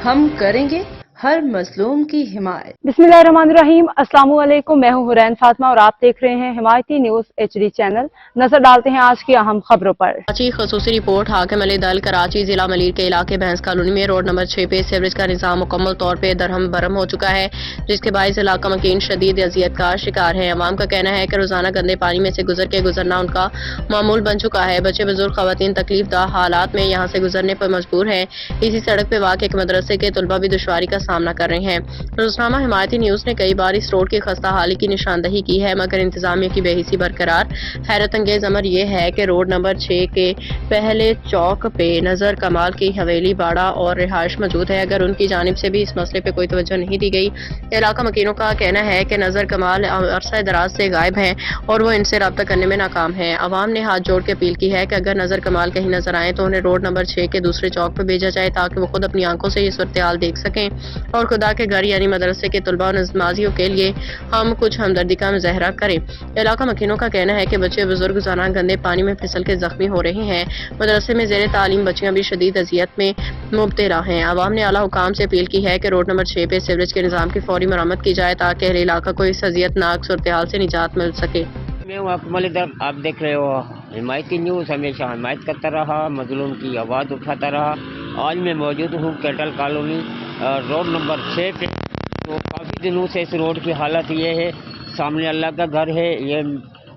हम करेंगे हर मजलूम की हिमायत। बिस्मिल्लाहिर्रहमानिर्रहीम। अस्सलाम वालेकुम। मैं हूं हुरैन फातिमा और आप देख रहे हैं हिमायती न्यूज HD चैनल। नजर डालते हैं आज की अहम खबरों पर। कराची खसूसी रिपोर्ट। हाकिम अली दल कराची जिला मलिर के इलाके भैंस कॉलोनी में रोड नंबर 6 पे सीवरेज का निजाम मुकम्मल तौर पे दरहम बरम हो चुका है, जिसके बायस इलाका मकीन शदीद अजियत का शिकार है। अवाम का कहना है कि रोजाना गंदे पानी में से गुजरना उनका मामूल बन चुका है। बच्चे बुजुर्ग खवातीन तकलीफदा हालात में यहाँ से गुजरने पर मजबूर हैं। इसी सड़क पे वाक़ एक मदरसे के तलबा भी दुश्वारी का सामना कर रहे हैं। रोजनामा हिमायती न्यूज ने कई बार इस रोड की खस्ता हाली की निशानदही की है, मगर इंतजामिया की बेहिसी बरकरार। हैरत अंगेज अमर यह है कि रोड नंबर 6 के पहले चौक पे नजर कमाल की हवेली, बाड़ा और रिहाइश मौजूद है। अगर उनकी जानिब से भी इस मसले पे कोई तवज्जो नहीं दी गई। इलाका मकीनों का कहना है कि नजर कमाल अरसा दराज से गायब हैं और वो इनसे रब्ता करने में नाकाम है। अवाम ने हाथ जोड़ के अपील की है कि अगर नजर कमाल कहीं नजर आए तो उन्हें रोड नंबर 6 के दूसरे चौक पर भेजा जाए, ताकि वो खुद अपनी आंखों से ये सूरत-ए-हाल देख सकें और खुदा के घर यानी मदरसे के तलबा और नमाजियों के लिए हम कुछ हमदर्दी का मुजाहरा करें। इलाका मकीनों का कहना है कि बच्चे बुजुर्ग रोजाना गंदे पानी में फिसल के जख्मी हो रहे हैं। मदरसे में ज़ेरे तालीम बच्चियां भी शदीद अजियत में मुब्तला हैं। अवाम ने आला हुकाम से अपील की है कि रोड नंबर 6 पे सीवरेज के निज़ाम की फौरी मरम्मत की जाए, ताकि अहले इलाका को इस अजियतनाक सूरत-ए-हाल से निजात मिल सके। मैं हूँ अकमल इधर, आप देख रहे हो हिमायती न्यूज़। हमेशा हिमायत करता रहा, मजलूम की आवाज़ उठाता रहा। आज मैं मौजूद हूँ कैटल कॉलोनी रोड नंबर 6 पे। तो काफ़ी दिनों से इस रोड की हालत ये है, सामने अल्लाह का घर है। ये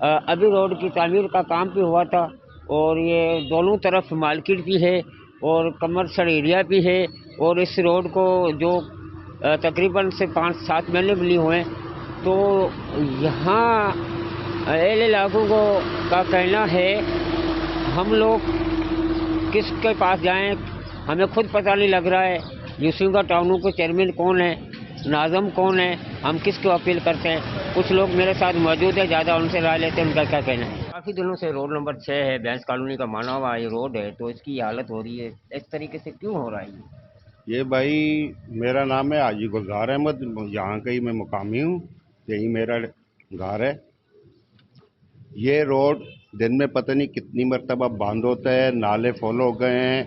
अभी रोड की तामीर का काम भी हुआ था और ये दोनों तरफ मार्केट भी है और कमर्शियल एरिया भी है। और इस रोड को जो तकरीबन से 5-7 महीने मिली हुए हैं, तो यहाँ अहले इलाकों को का कहना है हम लोग किसके पास जाएं, हमें खुद पता नहीं लग रहा है। यूसी का टाउनों के चेयरमैन कौन है, नाज़म कौन है, हम किसको अपील करते हैं। कुछ लोग मेरे साथ मौजूद है, ज़्यादा उनसे राय लेते हैं उनका क्या कहना है। काफ़ी दिनों से रोड नंबर 6 है, भैंस कॉलोनी का माना हुआ ये रोड है, तो इसकी हालत हो रही है। इस तरीके से क्यों हो रहा है ये भाई? मेरा नाम है हाजी गुलजार अहमद, यहाँ का ही मैं मुकामी हूँ, यही मेरा घर है। ये रोड दिन में पता नहीं कितनी मरतबा बंद होता है, नाले फुल हो गए हैं,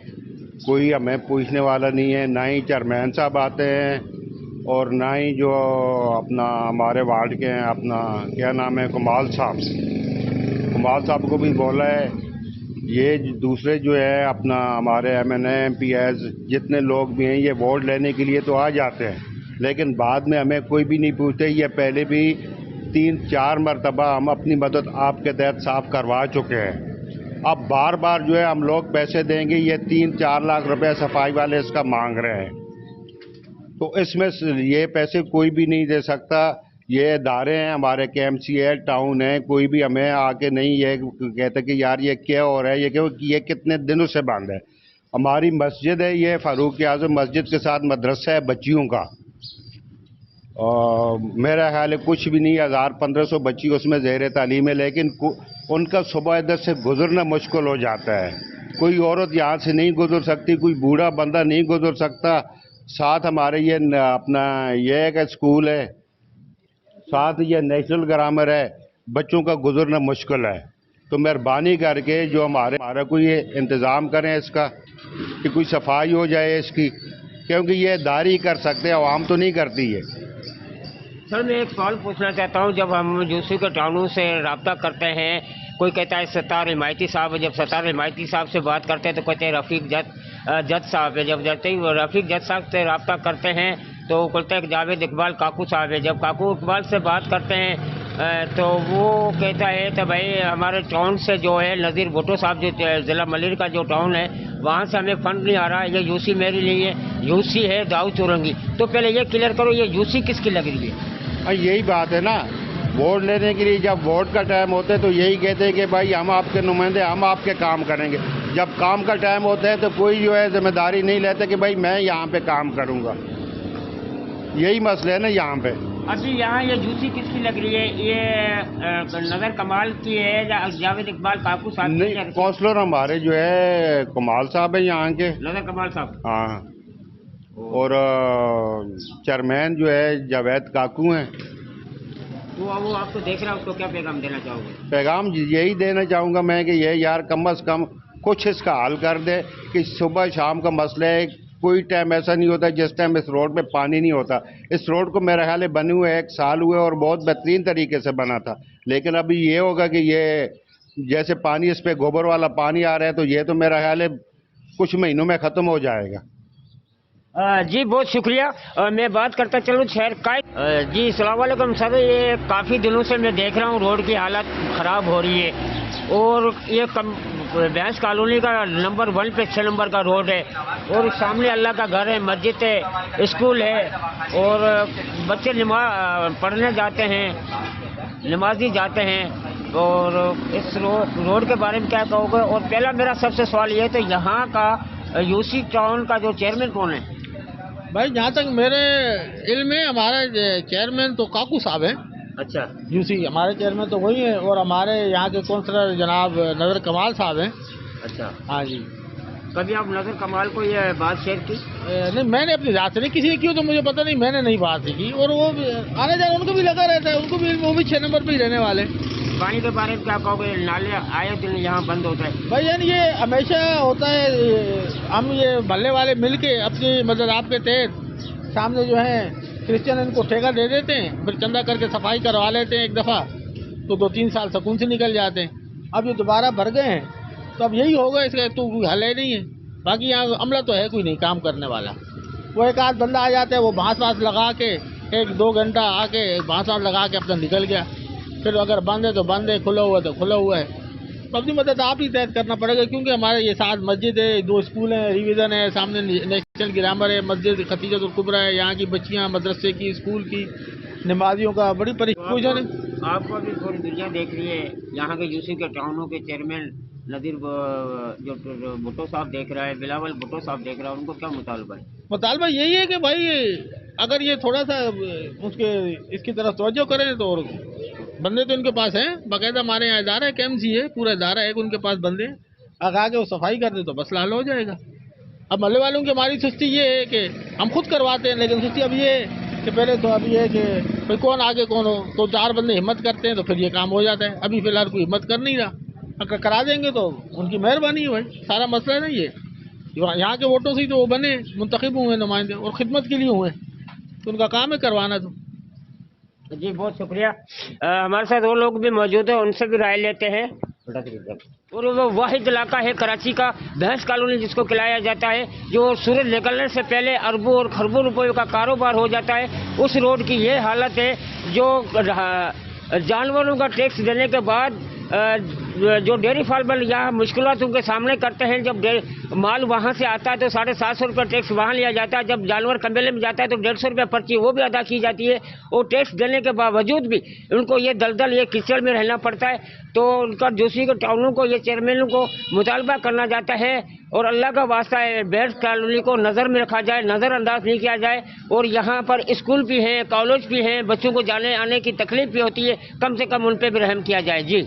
कोई हमें पूछने वाला नहीं है। ना ही चेयरमैन साहब आते हैं और ना ही जो अपना हमारे वार्ड के हैं, अपना क्या नाम है, कमाल साहब को भी बोला है। ये दूसरे जो है अपना हमारे MNA MPs जितने लोग भी हैं, ये वोट लेने के लिए तो आ जाते हैं, लेकिन बाद में हमें कोई भी नहीं पूछते। ये पहले भी 3-4 मरतबा हम अपनी मदद आपके तहत साफ करवा चुके हैं। अब बार बार जो है हम लोग पैसे देंगे, ये 3-4 लाख रुपए सफाई वाले इसका मांग रहे हैं, तो इसमें ये पैसे कोई भी नहीं दे सकता। ये इदारे हैं हमारे, KMC है, टाउन है, कोई भी हमें आके नहीं ये कहते कि यार ये क्या हो रहा है, ये कितने दिनों से बंद है। हमारी मस्जिद है, ये फारूक आज़म मस्जिद के साथ मदरसा है बच्चियों का, और मेरा ख्याल है कुछ भी नहीं, 1000-1500 बच्ची उसमें ज़ेर तालीम है, लेकिन उनका सुबह इधर से गुजरना मुश्किल हो जाता है। कोई औरत यहाँ से नहीं गुजर सकती, कोई बूढ़ा बंदा नहीं गुजर सकता। साथ हमारे ये अपना ये एक स्कूल है, साथ ये नेशनल ग्रामर है, बच्चों का गुजरना मुश्किल है। तो मेहरबानी करके जो हमारा कोई इंतज़ाम करें इसका, कि कोई सफाई हो जाए इसकी, क्योंकि ये दारी कर सकते हैं, आवाम तो नहीं करती है। सर मैं एक सवाल पूछना चाहता हूँ, जब हम यूसी के टाउनों से रब्ता करते हैं, कोई कहता है सत्तार हिमायती साहब, जब सत्तार हिमायती साहब से बात करते हैं तो कहते हैं रफ़ीक जज साहब है। जब जाते ही रफ़ीक जज साहब से रब्ता करते हैं तो कहते हैं जावेद इकबाल काकू साहब है। जब काकू इकबाल से बात करते हैं तो वो कहता है तो भाई हमारे टाउन से जो है नज़ीर भुट्टो साहब जो ज़िला मलिर का जो टाउन है, वहाँ से हमें फ़ंड नहीं आ रहा है, ये यूसी मेरे लिए यूसी है दाऊ चौरंगी। तो पहले ये क्लियर करो, ये यूसी किसकी लग रही है? यही बात है ना, वोट लेने के लिए जब वोट का टाइम होता है तो यही कहते हैं कि भाई हम आपके नुमाइंदे, हम आपके काम करेंगे। जब काम का टाइम होता है तो कोई जो है जिम्मेदारी नहीं लेता कि भाई मैं यहाँ पे काम करूँगा। यही मसला है ना यहाँ पे। अभी यहाँ ये यूसी किसकी लग रही है? ये नजर कमाल की है या जावेद इकबाल काकू साहब? नहीं, काउंसलर हमारे जो है कमाल साहब है यहाँ के, नजर कमाल साहब। हाँ, और चेयरमैन जो है जावेद काकू हैं। तो वो आपको देख रहा है, उसको क्या पैगाम देना चाहोगे? पैगाम यही देना चाहूँगा मैं कि ये यार कम अज़ कम कुछ इसका हल कर दे, कि सुबह शाम का मसला है, کوئی ٹائم ایسا نہیں ہوتا جس ٹائم اس روڈ پہ پانی نہیں ہوتا. اس روڈ کو میرا خیال ہے بنے ہوئے 1 سال ہوئے اور بہت بہترین طریقے سے بنا تھا. لیکن ابھی یہ ہوگا کہ یہ جیسے پانی اس پہ گوبر والا پانی آ رہا ہے تو یہ تو میرا خیال ہے کچھ مہینوں میں ختم ہو جائے گا. جی بہت شکریہ. میں بات کرتا چلوں شہر کا. جی السلام علیکم سر. یہ کافی دنوں سے میں دیکھ رہا ہوں روڈ کی حالت خراب ہو رہی ہے اور یہ بینس کالونی کا نمبر 1 پہ 6 نمبر کا روڈ ہے اور سامنے اللہ کا گھر ہے, مسجد ہے, اسکول ہے اور بچے نماز پڑھنے جاتے ہیں, نمازی جاتے ہیں. اور اس روڈ کے بارے میں کیا کہو گے؟ اور پہلا میرا سب سے سوال یہ ہے تو یہاں کا یوسی ٹاؤن کا جو چیئرمین کون ہے؟ بھائی جہاں تک میرے علم میں ہمارے چیئرمین تو کاکو صاحب ہیں. اچھا, یوسی ہمارے چیئرمین تو وہی ہیں اور ہمارے یہاں کے کونسلر جناب نظر کمال صاحب ہیں. اچھا, ہاں جی. کبھی آپ نظر کمال کو یہ بات شیئر کی؟ نہیں, میں نے اپنی ذات سے نہیں کسی نے کی تو مجھے پتہ نہیں, میں نے نہیں بات کی. اور وہ آنے جانے ان کو بھی لگا رہتا ہے, ان کو بھی علم, وہ بھی 6 نمبر پہ ہی رہنے والے. پانی کے بارے میں کیا کہو گے؟ نالے آئے دن یہاں بند ہوتا ہے بھائی یعنی یہ ہمیشہ ہوتا ہے. ہم یہ محلے والے مل کے اپنی مدد آپ کے تحت سامنے جو ہیں کرسچن ان کو ٹھیکہ دے دیتے ہیں, پھر چندہ کر کے صفائی کروا لیتے ہیں ایک دفعہ, تو 2-3 سال سکون سے نکل جاتے ہیں. اب یہ دوبارہ بھر گئے ہیں تو اب یہی ہوگا, اس کا تو کوئی حل ہے نہیں ہے. باقی یہاں عملہ تو ہے کوئی نہیں کام کرنے والا. وہ ایک آدھ بندہ آ جاتا ہے, وہ بانس لگا کے 1-2 گھنٹہ آ کے بانس لگا کے اپنا نکل گیا. پھر اگر بند ہے تو بند ہے, کھلا ہوا ہے تو کھلا ہوا ہے. تو اپنی مدد آپ ہی تحت کرنا پڑے گا, کیونکہ ہمارے یہ 7 مسجد ہے, 2 اسکول ہیں, ریویژن ہے, سامنے نیشنل گرامر ہے, مسجد ختیجۃ الکبریٰ ہے, یہاں کی بچیاں مدرسے کی, اسکول کی, نمازیوں کا بڑی پریشانی ہے. آپ کو بھی پوری دنیا دیکھ رہی ہے. یہاں کے یوسی کے ٹاؤنوں کے چیئرمین نذیر جو بھٹو صاحب دیکھ رہا ہے, بلاول بھٹو صاحب دیکھ رہا ہے, ان کو کیا مطالبہ ہے؟ مطالبہ یہی ہے کہ بھائی اگر یہ تھوڑا سا اس کی طرف توجہ کریں تو. اور بندے تو ان کے پاس ہیں, باقاعدہ ہمارے یہاں ادارہ ہے, KMC ہے, پورا ادارہ ہے کہ ان کے پاس بندے اگر آگے وہ صفائی کر دے تو بس حل ہو جائے گا. اب محلے والوں کی ہماری سستی یہ ہے کہ ہم خود کرواتے ہیں, لیکن سستی اب یہ ہے کہ پہلے تو اب یہ ہے کہ بھائی کون آگے کون ہو, تو 4 بندے ہمت کرتے ہیں تو پھر یہ کام ہو جاتا ہے. ابھی فی الحال کوئی ہمت کر نہیں رہا, اگر کرا دیں گے تو ان کی مہربانی ہے. بھائی سارا مسئلہ نہیں ہے, یہاں کے ووٹوں سے ہی تو وہ بنے, منتخب ہوئے نمائندے, اور خدمت کے لیے ہوئے, تو ان کا کام ہے کروانا. تو جی بہت شکریہ. ہمارے ساتھ وہ لوگ بھی موجود ہیں, ان سے بھی رائے لیتے ہیں. اور وہ واحد علاقہ ہے کراچی کا بھینس کالونی جس کو کھلایا جاتا ہے, جو سورج نکلنے سے پہلے اربوں اور خربوں روپے کا کاروبار ہو جاتا ہے. اس روڈ کی یہ حالت ہے جو جانوروں کا ٹیکس دینے کے بعد جو ڈیری فارمر یہاں مشکلات ان کے سامنے کرتے ہیں. جب مال وہاں سے آتا ہے تو 750 روپے ٹیکس وہاں لیا جاتا ہے, جب جانور قبیلے میں جاتا ہے تو 150 روپے پرچی وہ بھی ادا کی جاتی ہے. اور ٹیکس دینے کے باوجود بھی ان کو یہ دلدل, یہ کچڑ میں رہنا پڑتا ہے. تو ان کا دوسری کے ٹاؤنوں کو, یہ چیئرمینوں کو مطالبہ کرنا جاتا ہے, اور اللہ کا واسطہ ہے بینس کالونی کو نظر میں رکھا جائے, نظر انداز نہیں کیا جائے. اور یہاں پر اسکول بھی ہیں, کالج بھی ہیں, بچوں کو جانے آنے کی تکلیف بھی ہوتی ہے, کم سے کم ان پہ بھی رحم کیا جائے. جی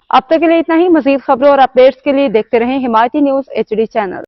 اب تک کے لیے اتنا ہی. مزید خبروں اور اپڈیٹس کے لیے دیکھتے رہیں حمایتی نیوز HD چینل.